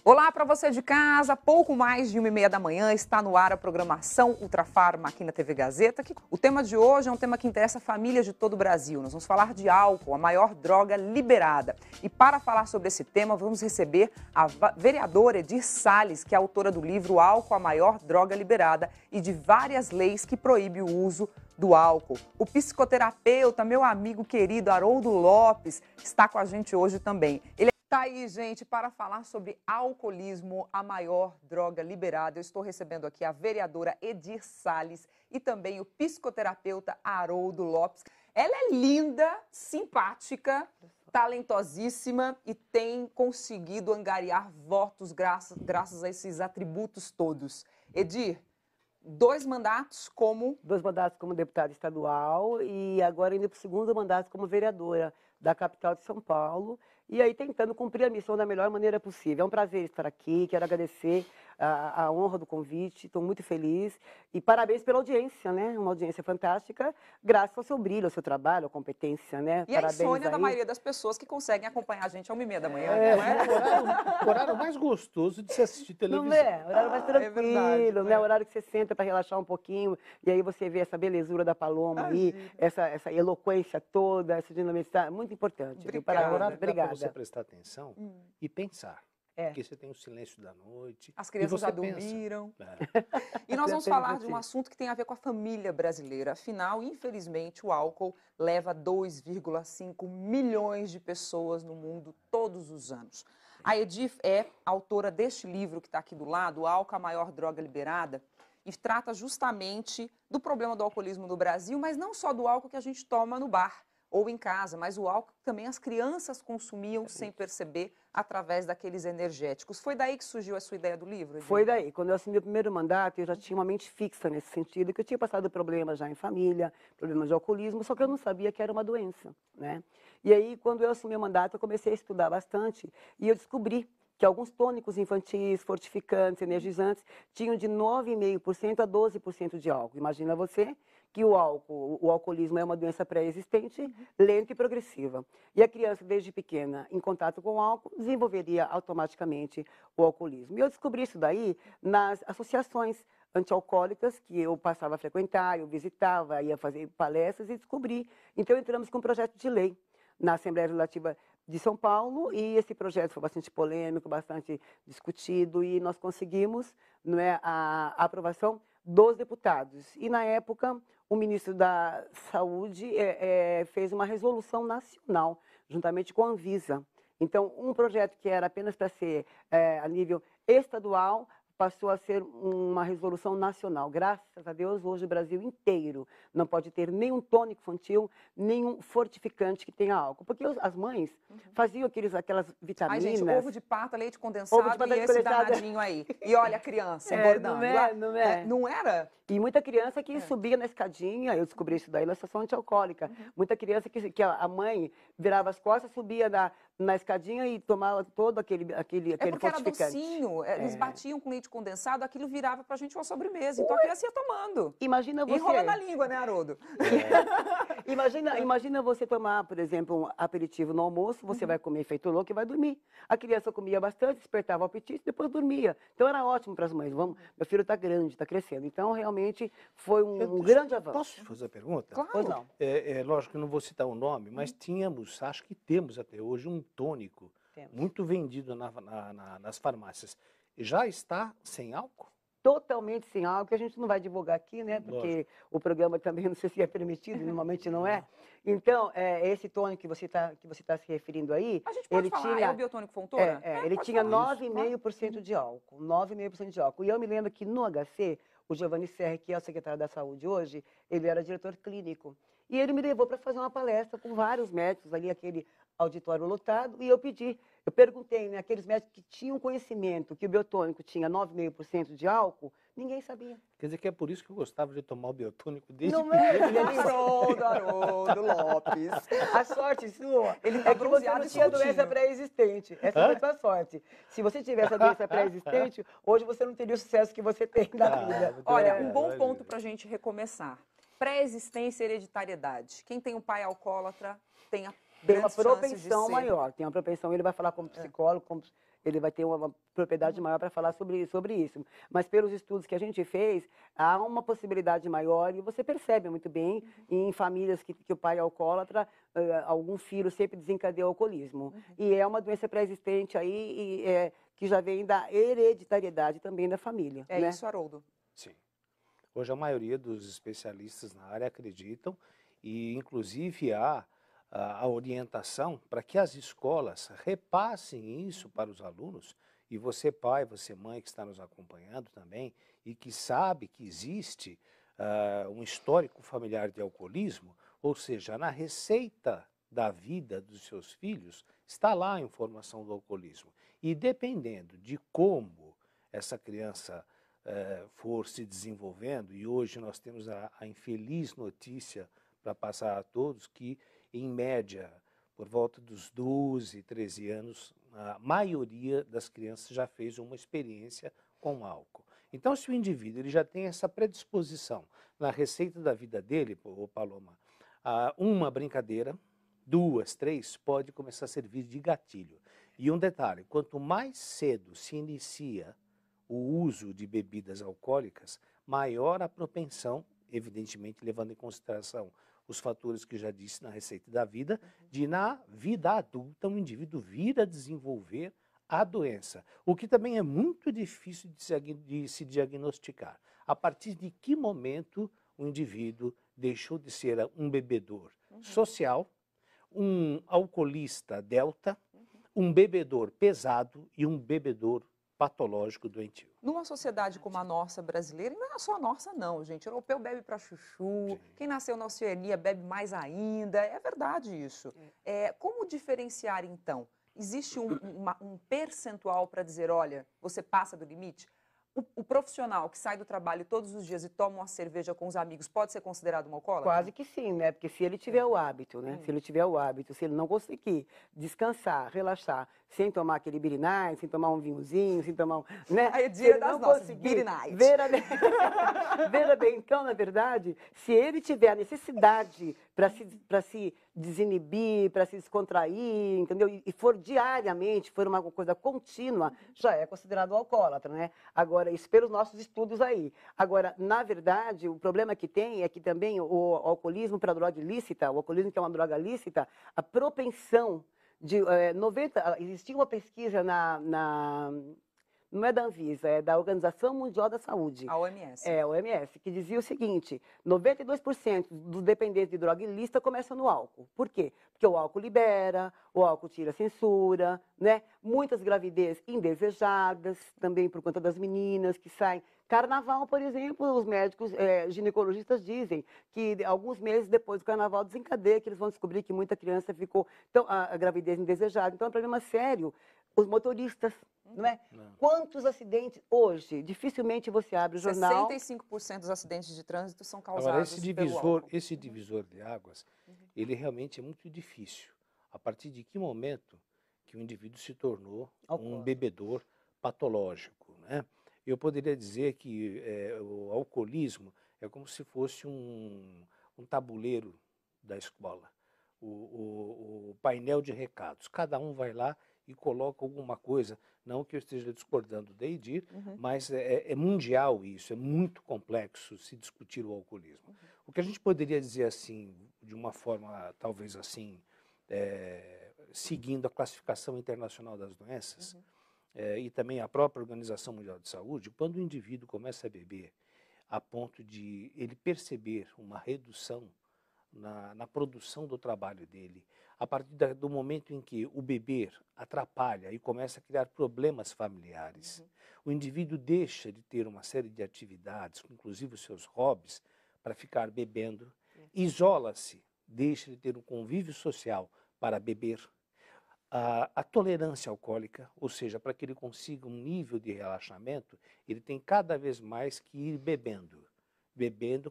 Olá para você de casa, pouco mais de 1h30 da manhã, está no ar a programação Ultrafarma aqui na TV Gazeta. O tema de hoje é um tema que interessa famílias de todo o Brasil. Nós vamos falar de álcool, a maior droga liberada. E para falar sobre esse tema, vamos receber a vereadora Edir Salles, que é autora do livro Álcool, a maior droga liberada, e de várias leis que proíbem o uso do álcool. O psicoterapeuta, meu amigo querido Haroldo Lopes, está com a gente hoje também. Ele está aí, gente, para falar sobre alcoolismo, a maior droga liberada. Eu estou recebendo aqui a vereadora Edir Salles e também o psicoterapeuta Haroldo Lopes. Ela é linda, simpática, talentosíssima e tem conseguido angariar votos graças a esses atributos todos. Edir, dois mandatos como deputada estadual e agora indo para o segundo mandato como vereadora da capital de São Paulo. E aí tentando cumprir a missão da melhor maneira possível. É um prazer estar aqui, quero agradecer a honra do convite, estou muito feliz. E parabéns pela audiência, né? Uma audiência fantástica, graças ao seu brilho, ao seu trabalho, à competência, né? E parabéns a insônia da maioria das pessoas que conseguem acompanhar a gente às 1h30 da manhã, não é? O horário mais gostoso de se assistir televisão. Não é? O horário mais tranquilo, né? O horário que você senta para relaxar um pouquinho, e aí você vê essa belezura da Paloma aí, essa eloquência toda, essa dinamicidade, muito importante. Obrigada. Obrigada. Você prestar atenção e pensar. Porque você tem o silêncio da noite. As crianças já dormiram. E nós vamos falar de um assunto que tem a ver com a família brasileira. Afinal, infelizmente, o álcool leva 2,5 milhões de pessoas no mundo todos os anos. A Edir é autora deste livro que está aqui do lado, O Álcool, a Maior Droga Liberada, e trata justamente do problema do alcoolismo no Brasil, mas não só do álcool que a gente toma no bar ou em casa, mas o álcool que também as crianças consumiam sem perceber através daqueles energéticos. Foi daí que surgiu a sua ideia do livro, Edir? Foi daí. Quando eu assumi o primeiro mandato, eu já tinha uma mente fixa nesse sentido, que eu tinha passado problemas já em família, problemas de alcoolismo, só que eu não sabia que era uma doença, né? E aí, quando eu assumi o mandato, eu comecei a estudar bastante e eu descobri que alguns tônicos infantis, fortificantes, energizantes, tinham de 9,5% a 12% de álcool. Imagina você que o alcoolismo é uma doença pré-existente, lenta e progressiva. E a criança, desde pequena, em contato com o álcool, desenvolveria automaticamente o alcoolismo. E eu descobri isso daí nas associações antialcoólicas que eu passava a frequentar, eu visitava, ia fazer palestras e descobri. Então, entramos com um projeto de lei na Assembleia Legislativa de São Paulo, e esse projeto foi bastante polêmico, bastante discutido, e nós conseguimos, não é, a aprovação dos deputados. E, na época, o ministro da Saúde fez uma resolução nacional, juntamente com a Anvisa. Então, um projeto que era apenas para ser a nível estadual, passou a ser uma resolução nacional. Graças a Deus, hoje o Brasil inteiro não pode ter nenhum tônico infantil, nenhum fortificante que tenha álcool. Porque as mães faziam aquelas vitaminas... Ai, gente, ovo de pata, leite condensado e esse danadinho aí. E olha a criança engordando. Não é? Não era? E muita criança que subia na escadinha, eu descobri isso daí na estação antialcoólica. Muita criança que a mãe virava as costas, subia na escadinha e tomava todo aquele porque fortificante. Era docinho, eles batiam com leite condensado, aquilo virava pra gente uma sobremesa. Então a criança ia tomando. Imagina você... Enrolando a língua, né, Haroldo? Imagina você tomar, por exemplo, um aperitivo no almoço, você vai comer feito louco e vai dormir. A criança comia bastante, despertava o apetite, depois dormia. Então era ótimo para as mães. Meu filho está grande, está crescendo. Então, realmente, foi um grande avanço. Posso te fazer a pergunta? Claro. Pois não. Lógico que eu não vou citar o nome, mas acho que temos até hoje um tônico muito vendido nas farmácias. Já está sem álcool? Totalmente sem álcool, que a gente não vai divulgar aqui, né? Porque o programa também não sei se é permitido, normalmente não é. Então, esse tônico que você tá se referindo aí... A gente pode falar, é o biotônico Fontoura? Ele tinha 9,5% de álcool, 9,5% de álcool. E eu me lembro que no HC, o Giovanni Serri, que é o secretário da Saúde hoje, ele era diretor clínico. E ele me levou para fazer uma palestra com vários médicos ali, aquele auditório lotado, e eu perguntei, né, aqueles médicos que tinham conhecimento que o biotônico tinha 9,5% de álcool, ninguém sabia. Quer dizer que é por isso que eu gostava de tomar o biotônico desde Não é? Haroldo Lopes. A sorte sua Ele tá é que você bronzeado não e tinha soltinho. doença pré-existente. Essa foi a sua sorte. Se você tivesse a doença pré-existente, hoje você não teria o sucesso que você tem na vida. Olha, um bom ponto para a gente recomeçar. Pré-existência e hereditariedade. Quem tem um pai alcoólatra tem a tem uma grandes chances de propensão ser. maior. Tem uma propensão, ele vai falar como psicólogo, ele vai ter uma propriedade maior para falar sobre isso. Mas pelos estudos que a gente fez, há uma possibilidade maior e você percebe muito bem em famílias que o pai é alcoólatra, algum filho sempre desencadeia o alcoolismo. E é uma doença pré-existente aí que já vem da hereditariedade também da família. É né? isso, Haroldo? Sim. Hoje a maioria dos especialistas na área acreditam e inclusive há a orientação para que as escolas repassem isso para os alunos. E você pai, você mãe que está nos acompanhando também e que sabe que existe um histórico familiar de alcoolismo, ou seja, na receita da vida dos seus filhos está lá a informação do alcoolismo. E dependendo de como essa criança for se desenvolvendo, e hoje nós temos a infeliz notícia para passar a todos que, em média, por volta dos 12, 13 anos, a maioria das crianças já fez uma experiência com álcool. Então, se o indivíduo ele já tem essa predisposição na receita da vida dele, Paloma, uma brincadeira, 2, 3, pode começar a servir de gatilho. E um detalhe, quanto mais cedo se inicia o uso de bebidas alcoólicas, maior a propensão, evidentemente levando em consideração os fatores que já disse na receita da vida, de na vida adulta um indivíduo vir a desenvolver a doença. O que também é muito difícil de se diagnosticar. A partir de que momento o indivíduo deixou de ser um bebedor social, um alcoolista delta, um bebedor pesado e um bebedor patológico doentio. Numa sociedade como a nossa brasileira, e não é só a nossa não, gente. O europeu bebe para chuchu, Sim. Quem nasceu na Oceania bebe mais ainda. É verdade isso. Como diferenciar, então? Existe um percentual para dizer, olha, você passa do limite? O profissional que sai do trabalho todos os dias e toma uma cerveja com os amigos pode ser considerado um alcoólatra? Quase que sim, né? Porque se ele tiver o hábito, né? Se ele tiver o hábito, se ele não conseguir descansar, relaxar, sem tomar aquele beer night, sem tomar um vinhozinho, sem tomar né? Aí é Se dia ele das não nossas, conseguir beer night. Veja bem, então, na verdade, se ele tiver a necessidade para se desinibir, para se descontrair, entendeu? E for diariamente, for uma coisa contínua, já é considerado alcoólatra, né? Agora, isso pelos nossos estudos aí. Agora, na verdade, o problema que tem é que também o alcoolismo para droga ilícita, o alcoolismo que é uma droga lícita, a propensão de 90... Existia uma pesquisa não é da Anvisa, é da Organização Mundial da Saúde. A OMS. É, a OMS, que dizia o seguinte, 92% dos dependentes de droga ilícita começam no álcool. Por quê? Porque o álcool libera, o álcool tira a censura, né? Muitas gravidez indesejadas, também por conta das meninas que saem. Carnaval, por exemplo, os médicos ginecologistas dizem que alguns meses depois do carnaval desencadeia, que eles vão descobrir que muita criança ficou a gravidez indesejada. Então é um problema sério. Os motoristas, não é? Não. Quantos acidentes hoje? Dificilmente você abre o jornal. 65% dos acidentes de trânsito são causados Agora, pelo álcool. esse divisor de águas, ele realmente é muito difícil. A partir de que momento que o indivíduo se tornou um bebedor patológico, né? Eu poderia dizer que o alcoolismo é como se fosse um tabuleiro da escola, o painel de recados. Cada um vai lá e coloca alguma coisa, não que eu esteja discordando da Edir, mas é mundial isso, é muito complexo se discutir o alcoolismo. O que a gente poderia dizer assim, de uma forma talvez assim, seguindo a classificação internacional das doenças, e também a própria Organização Mundial de Saúde, quando o indivíduo começa a beber a ponto de ele perceber uma redução na produção do trabalho dele, a partir do momento em que o beber atrapalha e começa a criar problemas familiares, o indivíduo deixa de ter uma série de atividades, inclusive os seus hobbies, para ficar bebendo, isola-se, deixa de ter um convívio social para beber, a tolerância alcoólica, ou seja, para que ele consiga um nível de relaxamento, ele tem cada vez mais que ir bebendo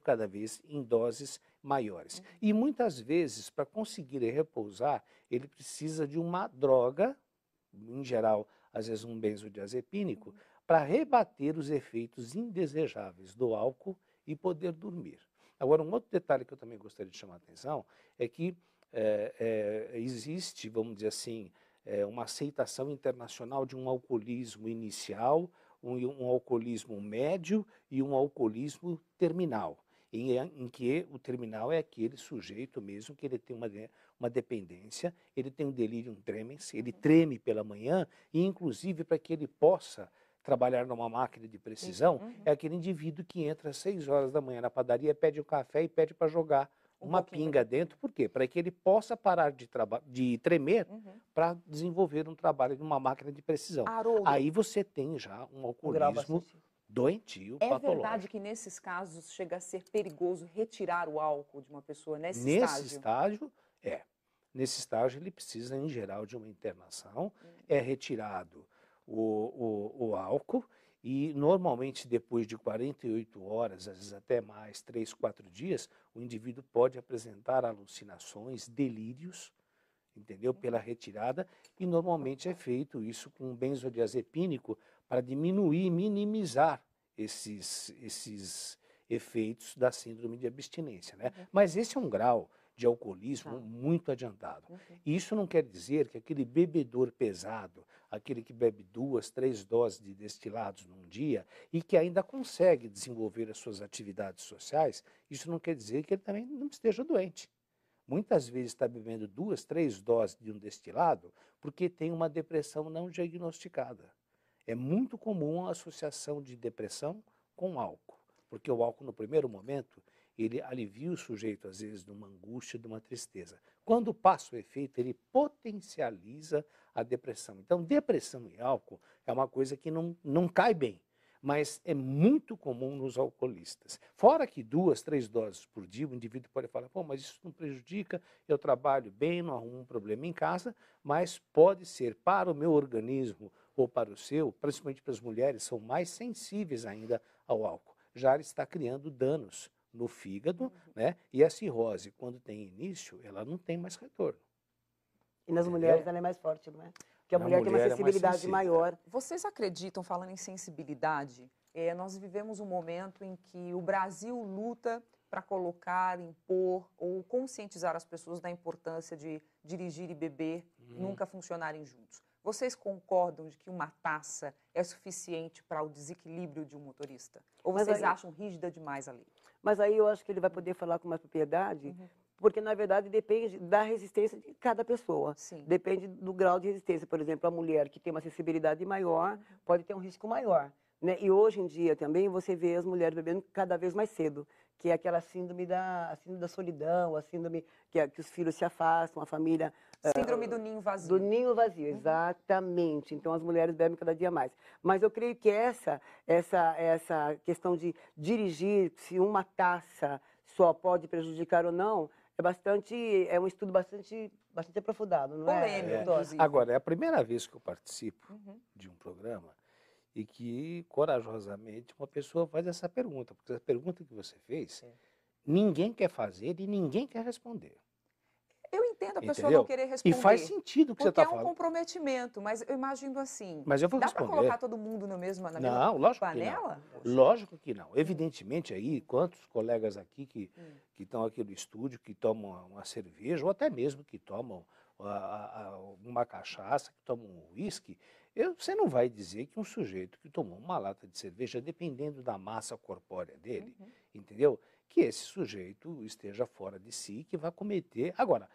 cada vez em doses maiores. E muitas vezes, para conseguir repousar, ele precisa de uma droga, em geral, às vezes um benzodiazepínico, para rebater os efeitos indesejáveis do álcool e poder dormir. Agora, um outro detalhe que eu também gostaria de chamar a atenção é que existe, vamos dizer assim, uma aceitação internacional de um alcoolismo inicial, um alcoolismo médio e um alcoolismo terminal, em que o terminal é aquele sujeito mesmo que ele tem uma dependência, ele tem um delirium tremens, ele treme pela manhã, e inclusive para que ele possa trabalhar numa máquina de precisão, é aquele indivíduo que entra às 6 horas da manhã na padaria, pede um café e pede para jogar uma pinga dentro. Por quê? Para que ele possa parar de tremer para desenvolver um trabalho numa máquina de precisão. Haroldo, Aí você tem já um alcoolismo doentio, é patológico. verdade que nesses casos chega a ser perigoso retirar o álcool de uma pessoa nesse estágio? Nesse estágio ele precisa, em geral, de uma internação, é retirado o álcool e normalmente depois de 48 horas, às vezes até mais, 3, 4 dias, o indivíduo pode apresentar alucinações, delírios, entendeu? Pela retirada, e normalmente é feito isso com um benzodiazepínico para diminuir, minimizar esses efeitos da síndrome de abstinência, né? Mas esse é um grau de alcoolismo muito adiantado. Isso não quer dizer que aquele bebedor pesado, aquele que bebe 2, 3 doses de destilados num dia e que ainda consegue desenvolver as suas atividades sociais, isso não quer dizer que ele também não esteja doente. Muitas vezes está bebendo 2, 3 doses de um destilado porque tem uma depressão não diagnosticada. É muito comum a associação de depressão com álcool, porque o álcool no primeiro momento ele alivia o sujeito, às vezes, de uma angústia, de uma tristeza. Quando passa o efeito, ele potencializa a depressão. Então, depressão e álcool é uma coisa que não cai bem, mas é muito comum nos alcoolistas. Fora que 2, 3 doses por dia, o indivíduo pode falar, pô, mas isso não prejudica, eu trabalho bem, não arrumo um problema em casa, mas pode ser para o meu organismo ou para o seu, principalmente para as mulheres, são mais sensíveis ainda ao álcool. Já está criando danos no fígado, né? E a cirrose, quando tem início, ela não tem mais retorno. E nas mulheres ela é mais forte, não é? Porque a mulher tem uma sensibilidade maior. Vocês acreditam, falando em sensibilidade, nós vivemos um momento em que o Brasil luta para colocar, impor ou conscientizar as pessoas da importância de dirigir e beber nunca funcionarem juntos. Vocês concordam de que uma taça é suficiente para o desequilíbrio de um motorista? Ou vocês acham rígida demais a lei? Mas aí eu acho que ele vai poder falar com mais propriedade, porque, na verdade, depende da resistência de cada pessoa. Sim. Depende do grau de resistência. Por exemplo, a mulher que tem uma sensibilidade maior pode ter um risco maior, né? E hoje em dia também você vê as mulheres bebendo cada vez mais cedo, que é aquela síndrome da solidão, a síndrome que os filhos se afastam, a família... Síndrome do ninho vazio. Do ninho vazio, exatamente. Então, as mulheres bebem cada dia mais. Mas eu creio que essa questão de dirigir, se uma taça só pode prejudicar ou não, é um estudo bastante aprofundado, não é? Polêmico. Agora, é a primeira vez que eu participo de um programa e que, corajosamente, uma pessoa faz essa pergunta. Porque a pergunta que você fez, ninguém quer fazer e ninguém quer responder. Eu entendo a pessoa não querer responder. E faz sentido o que você está falando. Porque é um comprometimento, mas eu imagino assim... Mas eu vou dá responder. para colocar todo mundo na mesma panela? Que não. Lógico que não. Evidentemente, aí, quantos colegas aqui que estão aqui no estúdio, que tomam uma cerveja, ou até mesmo que tomam uma cachaça, que tomam um uísque, você não vai dizer que um sujeito que tomou uma lata de cerveja, dependendo da massa corpórea dele, entendeu? Que esse sujeito esteja fora de si, que vai cometer, agora,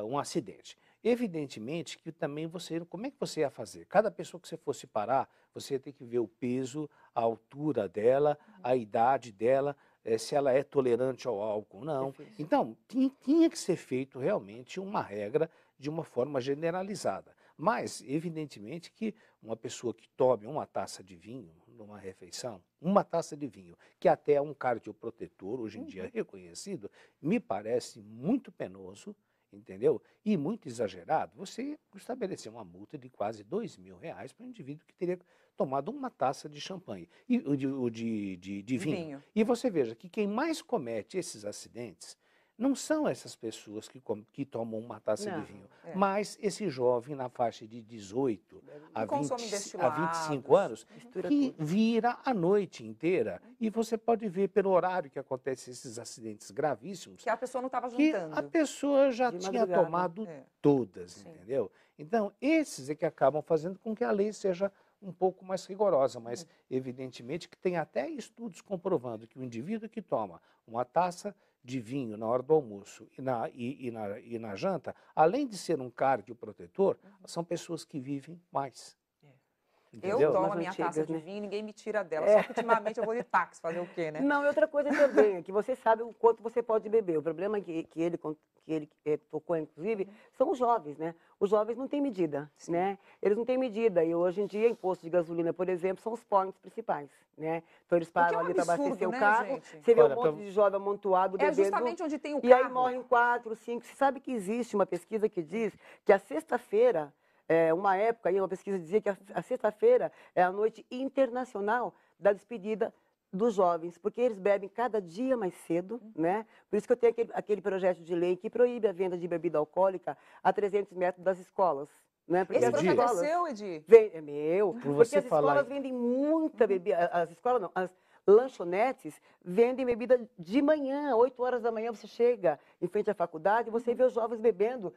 um acidente. Evidentemente que também como é que você ia fazer? Cada pessoa que você fosse parar, você ia ter que ver o peso, a altura dela, a idade dela, se ela é tolerante ao álcool ou não. Então, tinha que ser feito realmente uma regra de uma forma generalizada. Mas, evidentemente que uma pessoa que tome uma taça de vinho numa refeição, uma taça de vinho, que até é um cardioprotetor, hoje em dia reconhecido, me parece muito penoso, entendeu? E muito exagerado, você estabelecer uma multa de quase R$2.000 para um indivíduo que teria tomado uma taça de champanhe, de vinho. E você veja que quem mais comete esses acidentes não são essas pessoas que tomam uma taça de Não. vinho, mas esse jovem na faixa de 18 a, consome 20, a destilados. 25 anos, Mistura que tudo. vira a noite inteira. E você pode ver pelo horário que acontecem esses acidentes gravíssimos, Que a pessoa não estava que juntando. a pessoa já De tinha madrugada. tomado É. todas, Sim. entendeu? Então, esses é que acabam fazendo com que a lei seja um pouco mais rigorosa, mas evidentemente que tem até estudos comprovando que o indivíduo que toma uma taça de vinho na hora do almoço e na janta, além de ser um cardioprotetor, são pessoas que vivem mais. Eu Entendeu? tomo Mais a minha antigas, taça de né? vinho e ninguém me tira dela. Só que ultimamente eu vou de táxi fazer o quê, né? Não, e outra coisa também, é que você sabe o quanto você pode beber. O problema que ele tocou, inclusive, são os jovens, né? Os jovens não têm medida, né? Eles não têm medida. E hoje em dia, imposto de gasolina, por exemplo, são os points principais, né? Então eles que é um param ali para absurdo, abastecer né, o carro, gente? você vê Olha, um monte de jovem amontoado É bebendo. justamente onde tem o E aí carro. morrem 4, 5. Você sabe que existe uma pesquisa que diz que a sexta-feira, uma época aí, uma pesquisa dizia que a sexta-feira é a noite internacional da despedida dos jovens, porque eles bebem cada dia mais cedo, né? Por isso que eu tenho aquele projeto de lei que proíbe a venda de bebida alcoólica a 300 metros das escolas. Né? Porque Esse as projeto é escolas seu, Edi? É meu, Por porque você as falar escolas vendem muita bebida, as escolas não, as lanchonetes vendem bebida de manhã, 8 horas da manhã você chega em frente à faculdade e você vê os jovens bebendo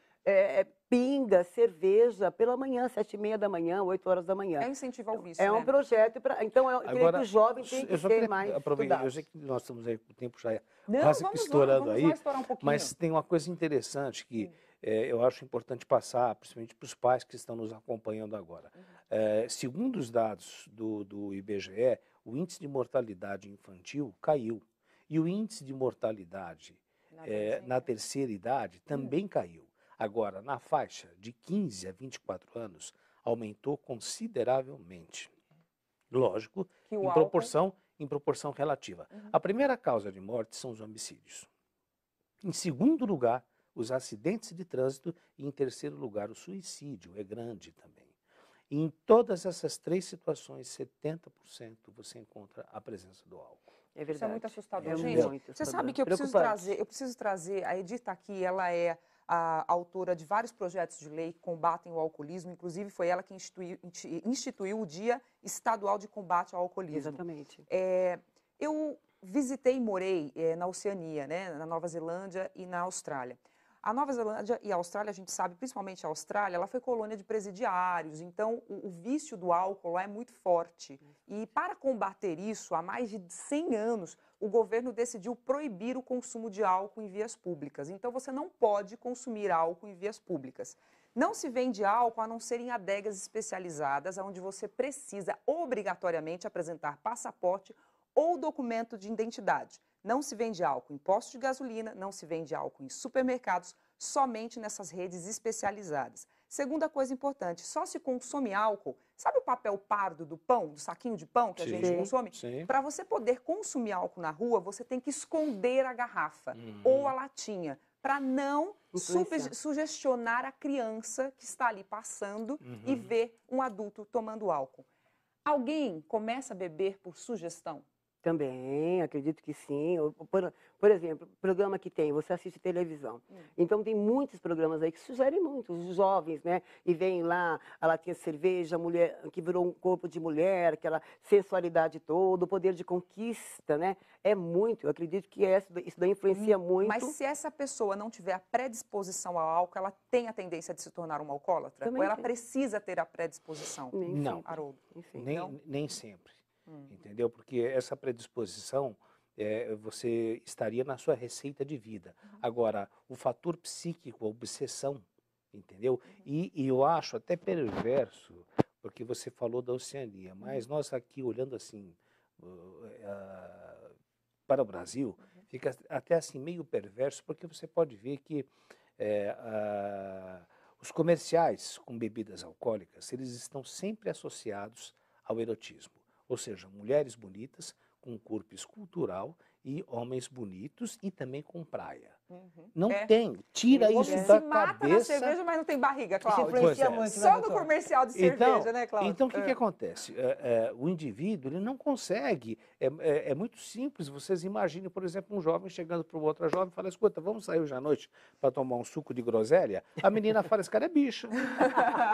pinga, cerveja, pela manhã, 7h30 da manhã, 8 horas da manhã. É incentivo ao vício, É um né? projeto, então eu creio que agora, o jovem tem que eu só ser queria mais aproveitar, eu estudado. sei que nós estamos aí, o tempo já é Não, quase que estourando vamos aí, lá estourar um pouquinho. mas tem uma coisa interessante que eu acho importante passar, principalmente para os pais que estão nos acompanhando agora. Segundo os dados do IBGE, o índice de mortalidade infantil caiu. E o índice de mortalidade na terceira idade também caiu. Agora, na faixa de 15 a 24 anos, aumentou consideravelmente. Lógico, Que o em proporção relativa. A primeira causa de morte são os homicídios. Em segundo lugar, os acidentes de trânsito e, em terceiro lugar, o suicídio é grande também. E em todas essas três situações, 70% você encontra a presença do álcool. É verdade. Isso é muito assustador, É gente. muito Você sabe assustador. que eu Preocupante. preciso trazer, a Edith está aqui, ela é a autora de vários projetos de lei que combatem o alcoolismo, inclusive foi ela que instituiu o Dia Estadual de Combate ao Alcoolismo. Exatamente. Eu visitei e morei na Oceania, né, na Nova Zelândia e na Austrália. A Nova Zelândia e a Austrália, a gente sabe, principalmente a Austrália, ela foi colônia de presidiários, então o vício do álcool lá é muito forte. E para combater isso, há mais de 100 anos, o governo decidiu proibir o consumo de álcool em vias públicas. Então você não pode consumir álcool em vias públicas. Não se vende álcool a não ser em adegas especializadas, onde você precisa obrigatoriamente apresentar passaporte ou documento de identidade. Não se vende álcool em postos de gasolina, não se vende álcool em supermercados, somente nessas redes especializadas. Segunda coisa importante, só se consome álcool, sabe o papel pardo do pão, do saquinho de pão que a gente consome? Para você poder consumir álcool na rua, você tem que esconder a garrafa ou a latinha, para não sugestionar a criança que está ali passando e ver um adulto tomando álcool. Alguém começa a beber por sugestão? Também, acredito que sim. Por exemplo, programa que tem, você assiste televisão. Então, tem muitos programas aí que sugerem muito, os jovens, né? E vem lá a latinha de cerveja, a mulher que virou um corpo de mulher, aquela sensualidade toda, o poder de conquista, né? É muito, eu acredito que isso daí influencia muito. Mas se essa pessoa não tiver a predisposição ao álcool, ela tem a tendência de se tornar uma alcoólatra? Também ou ela tem. precisa ter a predisposição? Não. Haroldo? Nem sempre. Entendeu? Porque essa predisposição, você estaria na sua receita de vida. Agora, o fator psíquico, a obsessão, entendeu? E eu acho até perverso, porque você falou da Oceania, mas nós aqui olhando assim para o Brasil, fica até assim meio perverso, porque você pode ver que os comerciais com bebidas alcoólicas, eles estão sempre associados ao erotismo. Ou seja, mulheres bonitas, com corpo escultural e homens bonitos e também com praia. Não tem. Tira O isso homem da se mata na cabeça. cerveja, mas não tem barriga, Isso Cláudio. influencia Pois é. muito, né, Só no doutor? comercial de cerveja, né, Cláudio? Então, o que acontece? O indivíduo ele não consegue. É muito simples. Vocês imaginem, por exemplo, um jovem chegando para outra jovem e fala: escuta, vamos sair hoje à noite para tomar um suco de groselha? A menina fala: esse cara é bicho.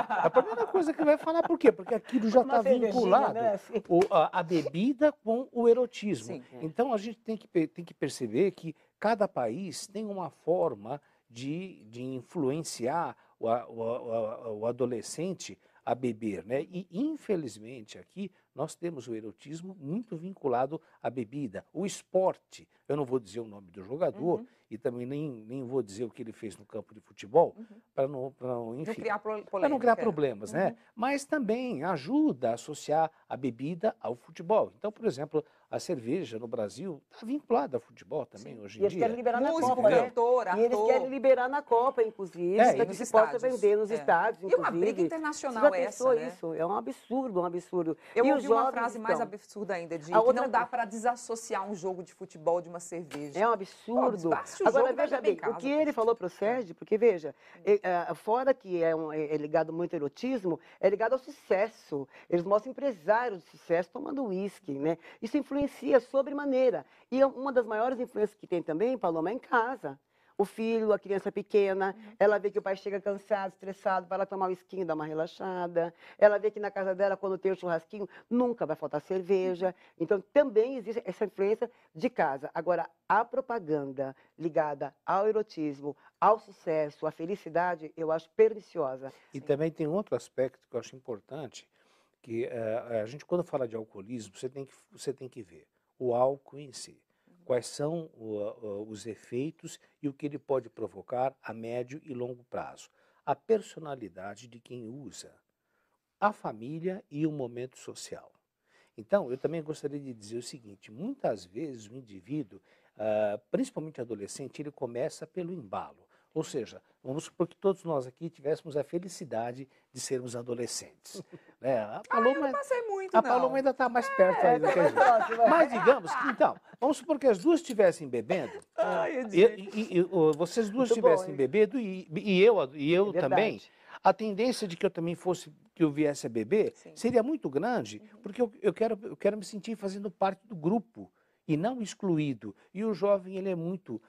A primeira coisa que vai falar, por quê? Porque aquilo já Uma está cervejinha, vinculado né, assim. a bebida com o erotismo. Sim. Então, a gente tem que perceber que cada país tem uma forma de influenciar o adolescente a beber, né? E, infelizmente, aqui nós temos o erotismo muito vinculado à bebida. O esporte, eu não vou dizer o nome do jogador e também nem vou dizer o que ele fez no campo de futebol, para não, enfim, criar polêmica. para não criar problemas, né? Mas também ajuda a associar a bebida ao futebol. Então, por exemplo, a cerveja no Brasil está vinculada ao futebol também hoje E em eles querem dia. liberar na Músico, Copa, né? cantor, E eles ator. querem liberar na Copa, inclusive, É, para e que nos se possa estádios. vender nos É. estádios, E inclusive. uma briga Você internacional já pensou essa, né? isso? É um absurdo, um absurdo. Eu E os ouvi uma jovens frase mais estão- absurda ainda, de A que outra não dá coisa- para desassociar um jogo de futebol de uma cerveja. É um absurdo. Pô, assiste o Agora, jogo, vai veja beber em bem, casa, o que ele poxa. falou para o Sérgio, porque, veja, fora que é ligado muito ao erotismo, é ligado ao sucesso. Eles mostram empresários de sucesso tomando uísque, né? Isso influencia sobremaneira. E uma das maiores influências que tem também, Paloma, é em casa. O filho, a criança pequena, ela vê que o pai chega cansado, estressado, vai lá tomar um esquinho, dar uma relaxada. Ela vê que na casa dela, quando tem o churrasquinho, nunca vai faltar cerveja. Então, também existe essa influência de casa. Agora, a propaganda ligada ao erotismo, ao sucesso, à felicidade, eu acho perniciosa. E também tem outro aspecto que eu acho importante, que a gente, quando fala de alcoolismo, você tem que ver o álcool em si. Quais são os efeitos e o que ele pode provocar a médio e longo prazo. A personalidade de quem usa, a família e o momento social. Então, eu também gostaria de dizer o seguinte, muitas vezes o indivíduo, principalmente adolescente, ele começa pelo embalo. Ou seja, vamos supor que todos nós aqui tivéssemos a felicidade de sermos adolescentes. Né? A Paloma, Não passei muito, a não. Paloma ainda está mais perto aí do que a gente. Mas digamos que, então, vamos supor que as duas estivessem bebendo, Ai, e vocês duas Muito bom, estivessem hein? bebendo e eu É também, verdade. a tendência de que eu também que eu viesse a beber Sim. seria muito grande, porque eu quero me sentir fazendo parte do grupo e não excluído. E o jovem, ele é muito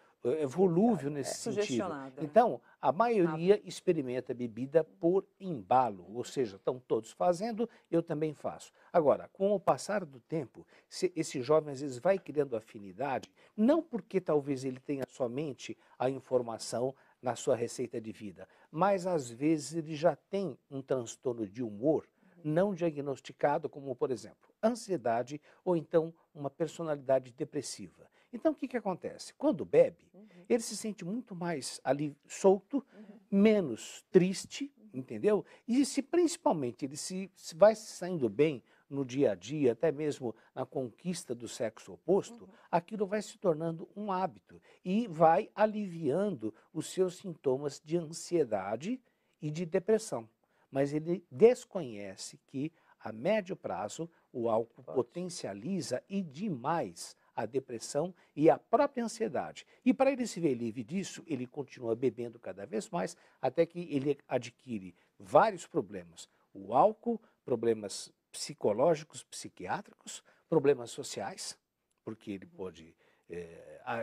volúvel nesse sentido. Sugestionado. Então, a maioria experimenta bebida por embalo, ou seja, estão todos fazendo, eu também faço. Agora, com o passar do tempo, esse jovem às vezes vai criando afinidade, não porque talvez ele tenha somente a informação na sua receita de vida, mas às vezes ele já tem um transtorno de humor não diagnosticado, como, por exemplo, ansiedade ou então uma personalidade depressiva. Então, o que acontece? Quando bebe, ele se sente muito mais ali solto, menos triste, entendeu? E se principalmente ele se vai se saindo bem no dia a dia, até mesmo na conquista do sexo oposto, aquilo vai se tornando um hábito e vai aliviando os seus sintomas de ansiedade e de depressão. Mas ele desconhece que, a médio prazo, o álcool potencializa e demais a depressão e a própria ansiedade. E para ele se ver livre disso, ele continua bebendo cada vez mais, até que ele adquire vários problemas. O álcool, problemas psicológicos, psiquiátricos, problemas sociais, porque ele pode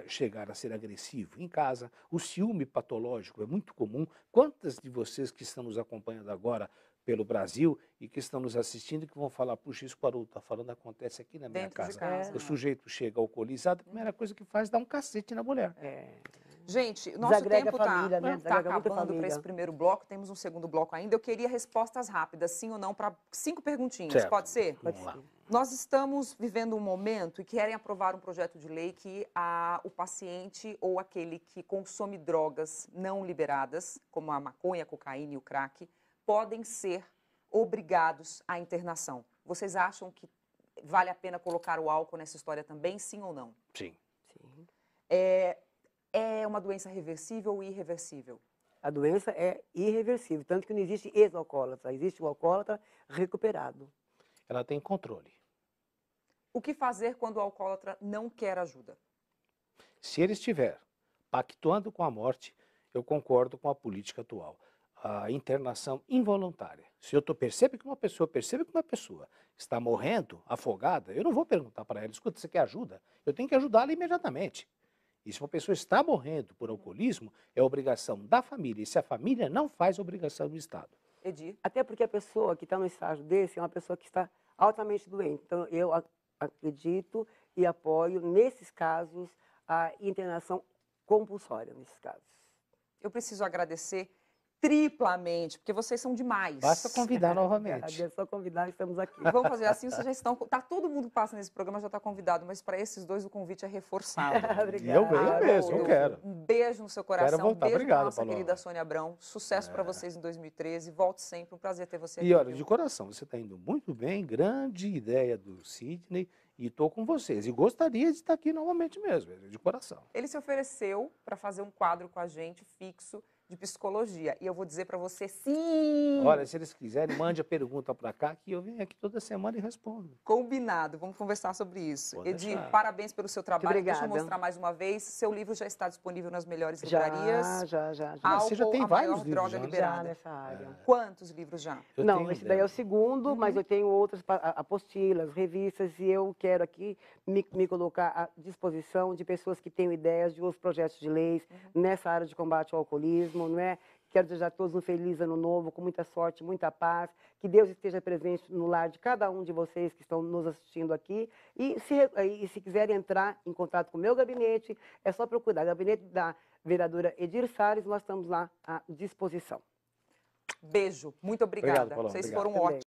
chegar a ser agressivo em casa. O ciúme patológico é muito comum. Quantas de vocês que estão nos acompanhando agora pelo Brasil e que estão nos assistindo que vão falar, puxa, isso que o Haroldo está falando acontece aqui na minha Dentro de casa. casa. O sujeito chega alcoolizado, a primeira coisa que faz é dar um cacete na mulher. Gente, nosso Desagrega tempo a família, né? tá Desagrega muito a acabando para família. esse primeiro bloco. Temos um segundo bloco ainda. Eu queria respostas rápidas, sim ou não, para 5 perguntinhas. Certo. Pode ser? Vamos lá. Nós estamos vivendo um momento e querem aprovar um projeto de lei que o paciente ou aquele que consome drogas não liberadas, como a maconha, a cocaína e o crack, podem ser obrigados à internação. Vocês acham que vale a pena colocar o álcool nessa história também, sim ou não? Sim. Sim. É uma doença reversível ou irreversível? A doença é irreversível, tanto que não existe ex-alcoólatra, existe o alcoólatra recuperado. Ela tem controle. O que fazer quando o alcoólatra não quer ajuda? Se ele estiver pactuando com a morte, eu concordo com a política atual. A internação involuntária. Se eu percebo que uma pessoa está morrendo, afogada, eu não vou perguntar para ela, escuta, você quer ajuda? Eu tenho que ajudá-la imediatamente. E se uma pessoa está morrendo por alcoolismo, é obrigação da família. E se a família não faz, é obrigação do Estado. Edir? Até porque a pessoa que está no estágio desse é uma pessoa que está altamente doente. Então, eu acredito e apoio, nesses casos, a internação compulsória, nesses casos. Eu preciso agradecer triplamente, porque vocês são demais. Basta convidar novamente. É só convidar, estamos aqui. Vamos fazer assim, vocês já estão... Tá todo mundo que passa nesse programa já está convidado, mas para esses dois o convite é reforçado. Obrigada. Eu venho mesmo, eu quero. Um beijo no seu coração, Quero voltar. beijo Obrigado, para nossa Paloma. querida Sônia Abrão. Sucesso para vocês em 2013. Volte sempre, um prazer ter você aqui. E olha, viu? de coração, você está indo muito bem, grande ideia do Sidney, e estou com vocês. E gostaria de estar aqui novamente mesmo, de coração. Ele se ofereceu para fazer um quadro com a gente, fixo, de psicologia. E eu vou dizer para você, sim! Olha, se eles quiserem, mande a pergunta para cá, que eu venho aqui toda semana e respondo. Combinado, vamos conversar sobre isso. Pode Edir, deixar. parabéns pelo seu trabalho. Obrigada. Deixa eu mostrar mais uma vez. Seu livro já está disponível nas melhores Já. livrarias. Mas você já Álcool, tem a vários maior livros droga já, né? liberada. Já nessa área. Quantos livros já? Eu Não, tenho esse daí é o segundo, mas Uhum. eu tenho outras apostilas, revistas, e eu quero aqui me colocar à disposição de pessoas que tenham ideias de outros projetos de leis nessa área de combate ao alcoolismo, não é? Quero desejar a todos um feliz ano novo, com muita sorte, muita paz, que Deus esteja presente no lar de cada um de vocês que estão nos assistindo aqui. E se quiserem entrar em contato com o meu gabinete, é só procurar. Gabinete da vereadora Edir Salles, nós estamos lá à disposição. Beijo, muito obrigada. Obrigado, Paloma, Vocês obrigado. foram Também. ótimos.